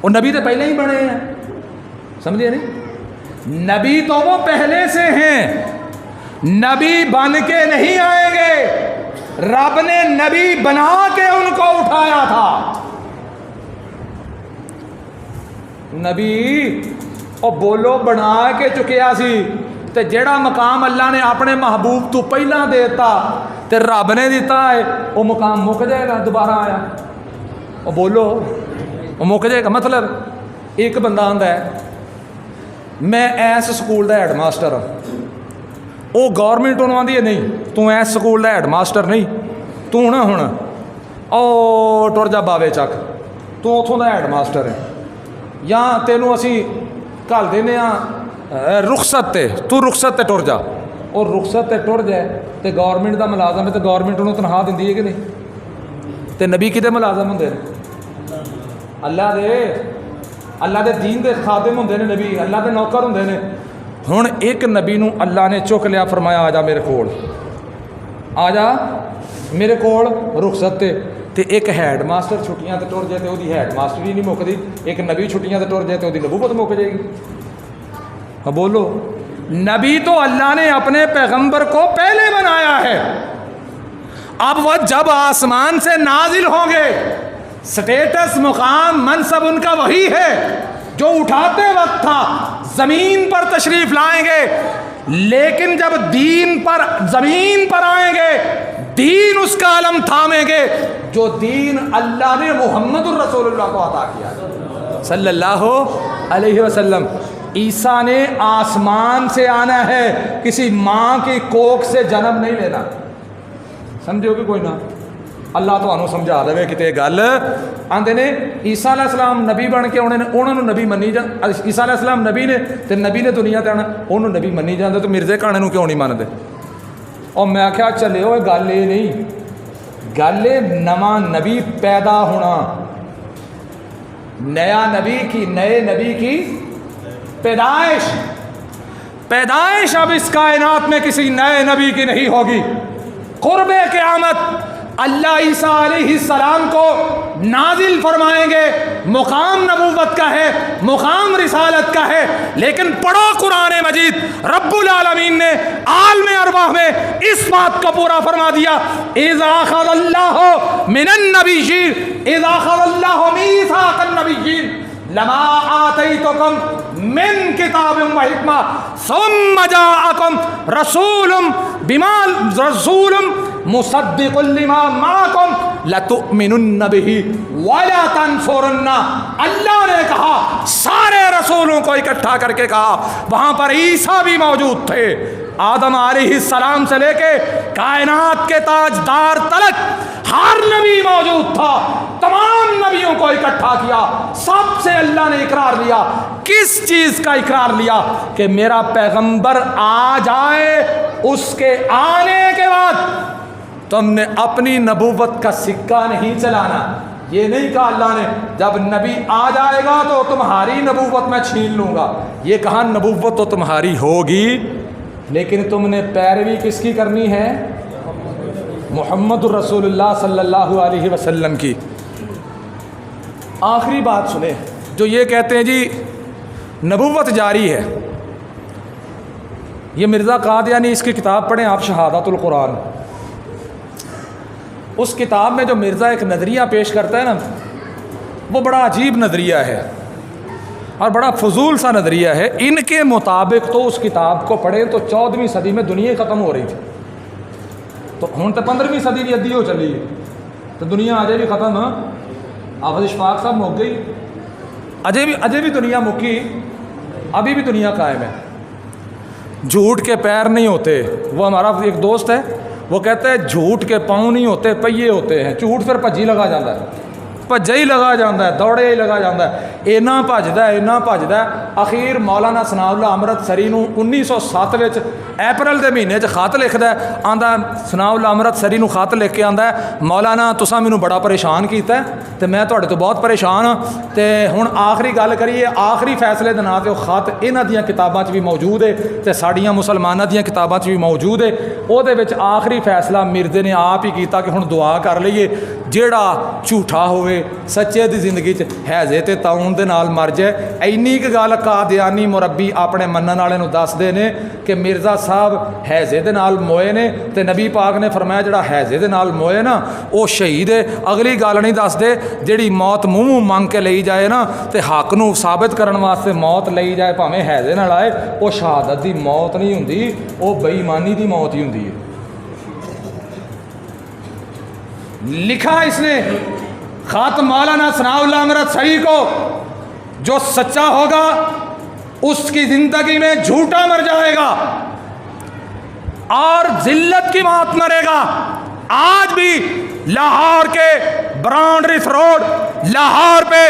وہ نبی تو پہلے ہی بنے ہیں، سمجھے نہیں؟ نبی تو وہ پہلے سے ہیں، نبی بن کے نہیں آئیں گے. رب نے نبی بنا کے ان کو اٹھایا تھا. نبی او بولو بنا کے چکیا سی تے جیڑا مقام اللہ نے اپنے محبوب تو پہلا دیتا تے رب نے دیتا ہے وہ مقام مک جائے گا دوبارہ آیا. او بولو وہ مک جائے گا. مطلب ایک بندہ آندا ہے میں ایس سکول دا ہیڈ ماسٹر ہوں، وہ گورنمنٹ انہوں آندی ہے نہیں تو ایس سکول دا ہیڈ ماسٹر نہیں، تو ہوں او ٹر جا باوے چک، تو اتوں دا ہیڈ ماسٹر ہے. یا تینوں اسی گھل دینے رخصت تے، تو رخصت تے ٹر جا. اور رخصت تے ٹر جائے تو گورنمنٹ دا ملازم ہے تو گورنمنٹ انہوں تنخواہ دیندی ہے کہ نہیں؟ تے نبی کدے ملازم ہوندے نے؟ اللہ دے دین دے خادم ہوندے نے نبی، اللہ دے نوکر ہوندے نے. ہن ایک نبی نو اللہ نے چک لیا، فرمایا آ جا میرے کول، آ جا میرے کول رخصت تے ایک ہیڈ ماسٹر چھٹیاں تے ٹر جائے تو وہی ہیڈ ماسٹری نہیں مکدی، ایک نبی چھٹیاں تے ٹر جائے تو وہی نبوت مک جائے گی. ہاں بولو. نبی تو اللہ نے اپنے پیغمبر کو پہلے بنایا ہے. اب وہ جب آسمان سے نازل ہوں گے، سٹیٹس مقام منصب ان کا وہی ہے جو اٹھاتے وقت تھا. زمین پر تشریف لائیں گے، لیکن جب دین پر زمین پر آئیں گے دین اس کا علم تھامیں گے جو دین اللہ نے محمد الرسول اللہ کو عطا کیا صلی اللہ علیہ وسلم. عیسیٰ نے آسمان سے آنا ہے، کسی ماں کی کوکھ سے جنم نہیں لینا. سمجھو کہ کوئی نہ اللہ تو انہوں سمجھا دے کتے گل. آندے نے عیسیٰ علیہ السلام نبی بن کے انہوں نے نبی منی جا. عیسیٰ علیہ السلام نبی نے تے نبی نے دنیا تے آنا، انہوں نبی منی جاندے تو مرزے کھانے نو کیوں نہیں مانتے؟ اور میں آخیا چلے ہوئے گل یہ نہیں، گل نواں نبی پیدا ہونا، نیا نبی کی، نئے نبی کی پیدائش اب اس کائنات میں کسی نئے نبی کی نہیں ہوگی. قرب قیامت اللہ عیسیٰ علیہ السلام کو نازل فرمائیں گے. مقام نبوت کا ہے، مقام رسالت کا ہے، لیکن پڑھو قرآن مجید، رب العالمین نے عالم ارواح میں اس بات کو پورا فرما دیا. اذا اخذ اللہ من النبیین، اذا اخذ اللہ میثاق النبیین لما آتیتکم من کتاب و حکمہ ثم جاءکم رسول مصدق لما معکم لتؤمنن به ولا تنصرن. اللہ نے کہا، سارے رسولوں کو اکٹھا کر کے کہا. وہاں پر عیسیٰ بھی موجود تھے، آدم علیہ السلام سے لے کے کائنات کے تاجدار تلک ہر نبی موجود تھا. تمام نبیوں کو اکٹھا کیا، سب سے اللہ نے اقرار لیا. کس چیز کا اقرار لیا؟ کہ میرا پیغمبر آ جائے، اس کے آنے کے بعد تم نے اپنی نبوت کا سکہ نہیں چلانا. یہ نہیں کہا اللہ نے جب نبی آ جائے گا تو تمہاری نبوت میں چھین لوں گا. یہ کہا نبوت تو تمہاری ہوگی، لیکن تم نے پیروی کس کی کرنی ہے؟ محمد الرسول اللہ صلی اللہ علیہ وسلم کی آخری بات سنیں، جو یہ کہتے ہیں جی نبوت جاری ہے۔ یہ مرزا قادیانی اس کی کتاب پڑھیں آپ، شہادت القرآن۔ اس کتاب میں جو مرزا ایک نظریہ پیش کرتا ہے نا، وہ بڑا عجیب نظریہ ہے اور بڑا فضول سا نظریہ ہے۔ ان کے مطابق تو اس کتاب کو پڑھیں تو 14ویں صدی میں دنیا ختم ہو رہی تھی، تو ہوں تو 15ویں صدی کی ادھی ہو چلی ہے، تو دنیا اجے بھی ختم ہے۔ آفت اشفاق صاحب مک گئی، اجے بھی دنیا مکی، ابھی بھی دنیا قائم ہے۔ جھوٹ کے پیر نہیں ہوتے، وہ ہمارا ایک دوست ہے، وہ کہتا ہے جھوٹ کے پاؤں نہیں ہوتے، پہیے ہوتے ہیں۔ جھوٹ پھر بھجی لگا جاتا ہے، بھجا ہی لگا جاتا ہے، دوڑے ہی لگا جاتا ہے، اینا بھجدا ہے، اینا بھجدا ہے۔ اخیر مولانا ثناء اللہ امرتسری نو 1907 اپریل دے مہینے چ خط لکھدا ہے، آندا ثناء اللہ امرتسری نو خط لکھ کے آندا ہے مولانا تساں مینوں بڑا پریشان کیتا ہے تے میں تہاڈے تو بہت پریشان ہاں، تے ہن آخری گل کریے، آخری فیصلے دے ناں تے وہ خط انہاں دیاں کتاباں چ بھی موجود ہے تے ساڈیاں مسلماناں دیاں کتاباں چ بھی موجود ہے۔ او دے وچ آخری فیصلہ مرزے نے آپ ہی کیتا کہ ہن دعا کر لئیے جیڑا جھوٹا ہوئے سچے دی زندگی چ حیضے تے طاعون دے نال مر جائے۔ اینی ک گل قادیانی مربی اپنے منن والے نو دسدے نے کہ مرزا صاحب حیضے دے نال موئے نے تے نبی پاک نے فرمایا جڑا حیضے دے نال موئے نا وہ شہید ہے۔ اگلی گل نہیں دسدے جیڑی موت منہ منگ کے لئی جائے نا تے حق نو ثابت کرن واسطے موت لئی جائے بھاویں حیضے نال آئے، وہ شہادت دی موت نہیں ہوندی، وہ بے ایمانی دی موت ہی ہوندی ہے۔ لکھا اس نے خط مولانا ثناء اللہ امرتسری کو، جو سچا ہوگا اس کی زندگی میں جھوٹا مر جائے گا اور ذلت کی موت مرے گا۔ آج بھی لاہور کے برانڈریس روڈ لاہور پہ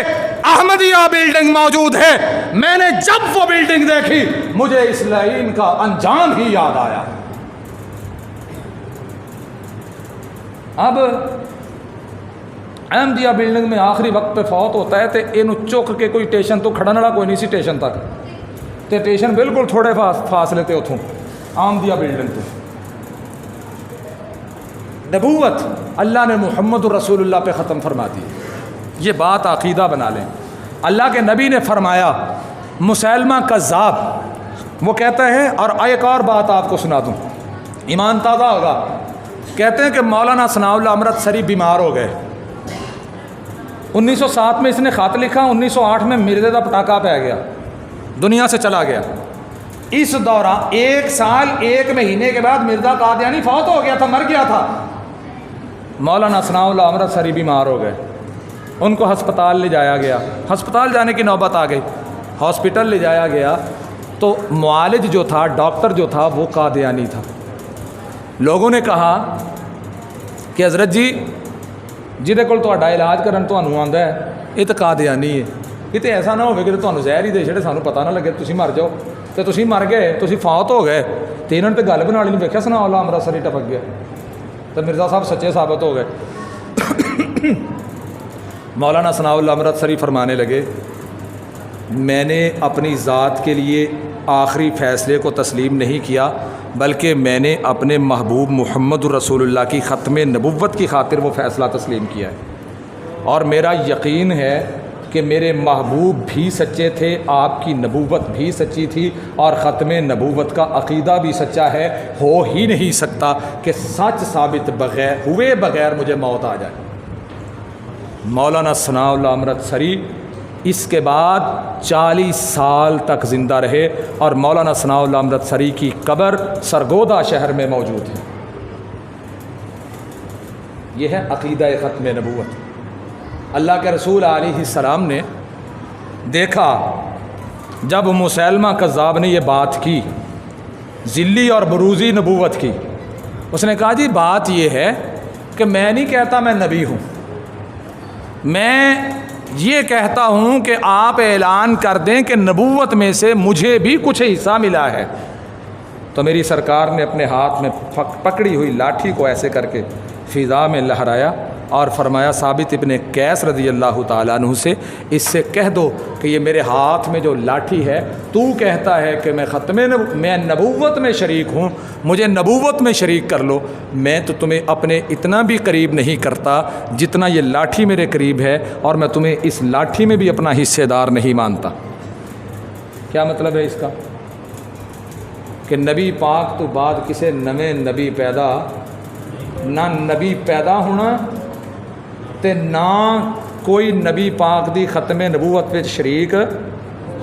احمدیہ بلڈنگ موجود ہے۔ میں نے جب وہ بلڈنگ دیکھی مجھے اس لعین کا انجام ہی یاد آیا۔ اب احمدیہ بلڈنگ میں آخری وقت پہ فوت ہوتا ہے تو یہ چک کے کوئی ٹیشن تو کھڑن والا کوئی نہیں سی ٹیشن تک، تو ٹیشن بالکل تھوڑے فاصلے تے اتوں احمدیہ بلڈنگ تو۔ نبوت اللہ نے محمد الرسول اللہ پہ ختم فرما دی، یہ بات عقیدہ بنا لیں۔ اللہ کے نبی نے فرمایا مسیلمہ کذاب، وہ کہتا ہے، اور ایک اور بات آپ کو سنا دوں ایمان تازہ ہوگا، کہتے ہیں کہ مولانا ثناء اللہ امرتسری بیمار ہو گئے۔ 1907 میں اس نے خط لکھا، 1908 میں مرزے کا پٹاخہ پہ گیا، دنیا سے چلا گیا۔ اس دوران 1 سال 1 مہینے کے بعد مرزا قادیانی فوت ہو گیا تھا، مر گیا تھا۔ مولانا ثناء اللہ امرتسری بیمار ہو گئے، ان کو ہسپتال لے جایا گیا، ہسپتال جانے کی نوبت آ گئی، ہاسپٹل لے جایا گیا تو معالج جو تھا، ڈاکٹر جو تھا، وہ قادیانی تھا۔ لوگوں نے کہا کہ حضرت جی جہدے کول تہاڈا علاج کرن تانوں آندا ہے یہ تو قادیانی ہے، یہ تو ایسا نہ ہوئے کہ تانوں زہر ہی دے چھڑے سانوں پتہ نہ لگے تسی مر جاؤ، تو تسی مر گئے، تسی فوت ہو گئے، تو انہوں نے تو گل بنا لی، ویکھیا ثناء اللہ امرتسری ٹپک گیا، تو مرزا صاحب سچے ثابت ہو گئے۔ مولانا ثناء اللہ امرتسری فرمانے لگے میں نے اپنی ذات کے لیے آخری فیصلے کو تسلیم نہیں کیا، بلکہ میں نے اپنے محبوب محمد الرسول اللہ کی ختم نبوت کی خاطر وہ فیصلہ تسلیم کیا ہے، اور میرا یقین ہے کہ میرے محبوب بھی سچے تھے، آپ کی نبوت بھی سچی تھی، اور ختم نبوت کا عقیدہ بھی سچا ہے۔ ہو ہی نہیں سکتا کہ سچ ثابت ہوئے بغیر مجھے موت آ جائے۔ مولانا ثناء اللہ امرتسری اس کے بعد 40 سال تک زندہ رہے، اور مولانا ثناء اللہ امرتسری کی قبر سرگودا شہر میں موجود ہے۔ یہ ہے عقیدہ ختم نبوت۔ اللہ کے رسول علیہ السلام نے دیکھا جب مسیلمہ کذاب نے یہ بات کی، ذلی اور بروزی نبوت کی، اس نے کہا جی بات یہ ہے کہ میں نہیں کہتا میں نبی ہوں، میں یہ کہتا ہوں کہ آپ اعلان کر دیں کہ نبوت میں سے مجھے بھی کچھ حصہ ملا ہے۔ تو میری سرکار نے اپنے ہاتھ میں پکڑی ہوئی لاٹھی کو ایسے کر کے فضا میں لہرایا اور فرمایا ثابت ابن قیس رضی اللہ تعالیٰ عنہ سے اس سے کہہ دو کہ یہ میرے ہاتھ میں جو لاٹھی ہے تو کہتا ہے کہ میں نبوت میں شریک ہوں، مجھے نبوت میں شریک کر لو، میں تو تمہیں اپنے اتنا بھی قریب نہیں کرتا جتنا یہ لاٹھی میرے قریب ہے، اور میں تمہیں اس لاٹھی میں بھی اپنا حصے دار نہیں مانتا۔ کیا مطلب ہے اس کا؟ کہ نبی پاک تو بعد کسے نویں نبی پیدا نہ نبی پیدا ہونا تے نہ کوئی نبی پاک دی ختم نبوت وچ شریک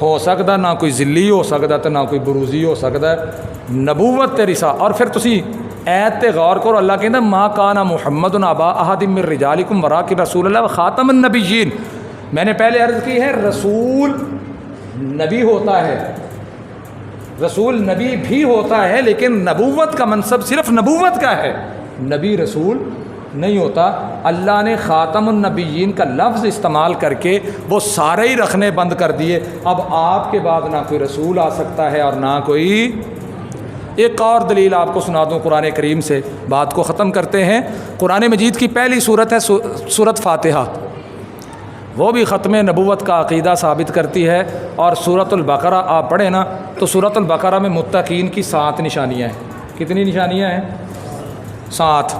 ہو سکتا، نہ کوئی ذلی ہو سکتا تے نہ کوئی بروزی ہو سکتا ہے، نبوت تے رسالت۔ اور پھر تسی ایت تے غور کرو، اللہ کہندا ما کان محمد ابا احد من رجالکم ولکن رسول اللہ وخاتم النبیین۔ میں نے پہلے عرض کی ہے رسول نبی ہوتا ہے، رسول نبی بھی ہوتا ہے، لیکن نبوت کا منصب صرف نبوت کا ہے، نبی رسول نہیں ہوتا۔ اللہ نے خاتم النبیین کا لفظ استعمال کر کے وہ سارے ہی رکھنے بند کر دیے۔ اب آپ کے بعد نہ کوئی رسول آ سکتا ہے اور نہ کوئی۔ ایک اور دلیل آپ کو سنا دوں قرآن کریم سے، بات کو ختم کرتے ہیں۔ قرآن مجید کی پہلی سورت ہے سورت فاتحہ، وہ بھی ختم نبوت کا عقیدہ ثابت کرتی ہے۔ اور سورۃ البقرہ آپ پڑھیں نا تو سورۃ البقرہ میں متقین کی 7 نشانیاں ہیں۔ کتنی نشانیاں ہیں؟ 7۔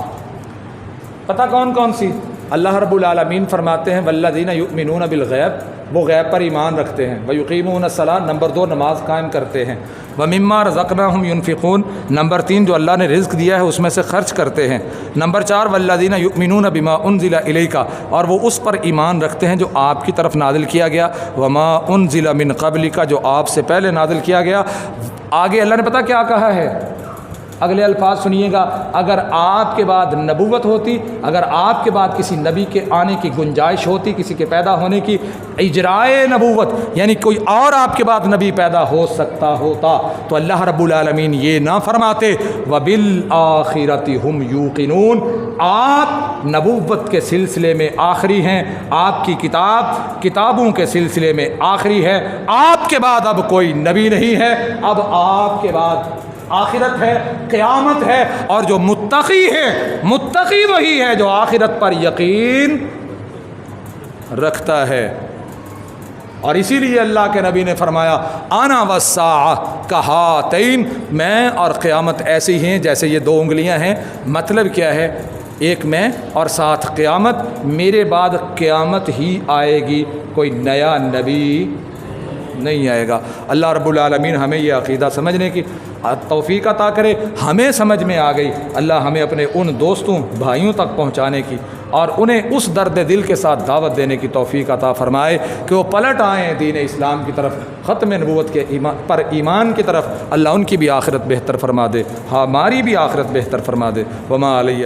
پتہ کون کون سی؟ اللہ رب العالمین فرماتے ہیں والذین یؤمنون بالغیب، وہ غیب پر ایمان رکھتے ہیں، ویقیمون الصلاۃ، نمبر 2 نماز قائم کرتے ہیں، ومما رزقناہم ینفقون، نمبر 3 جو اللہ نے رزق دیا ہے اس میں سے خرچ کرتے ہیں، نمبر 4 والذین یؤمنون بما انزل الیک، اور وہ اس پر ایمان رکھتے ہیں جو آپ کی طرف نازل کیا گیا، وما انزل من قبلک، جو آپ سے پہلے نازل کیا گیا۔ آگے اللہ نے پتہ کیا کہا ہے؟ اگلے الفاظ سنیے گا، اگر آپ کے بعد نبوت ہوتی، اگر آپ کے بعد کسی نبی کے آنے کی گنجائش ہوتی، کسی کے پیدا ہونے کی، اجرائے نبوت یعنی کوئی اور آپ کے بعد نبی پیدا ہو سکتا ہوتا، تو اللہ رب العالمین یہ نہ فرماتے وَبِالْآخِرَةِ هُمْ يُوقِنُونَ، آپ نبوت کے سلسلے میں آخری ہیں، آپ کی کتابوں کے سلسلے میں آخری ہے، آپ کے بعد اب کوئی نبی نہیں ہے، اب آپ کے بعد آخرت ہے، قیامت ہے، اور جو متقی ہے، متقی وہی ہے جو آخرت پر یقین رکھتا ہے۔ اور اسی لیے اللہ کے نبی نے فرمایا انا والساعہ کہاتین، میں اور قیامت ایسی ہیں جیسے یہ 2 انگلیاں ہیں۔ مطلب کیا ہے؟ ایک میں اور ساتھ قیامت، میرے بعد قیامت ہی آئے گی، کوئی نیا نبی نہیں آئے گا۔ اللہ رب العالمین ہمیں یہ عقیدہ سمجھنے کی توفیق عطا کرے، ہمیں سمجھ میں آ گئی، اللہ ہمیں اپنے ان دوستوں بھائیوں تک پہنچانے کی اور انہیں اس درد دل کے ساتھ دعوت دینے کی توفیق عطا فرمائے کہ وہ پلٹ آئیں دین اسلام کی طرف، ختم نبوت کے ایمان کی طرف۔ اللہ ان کی بھی آخرت بہتر فرما دے، ہماری بھی آخرت بہتر فرما دے۔ وما علیہ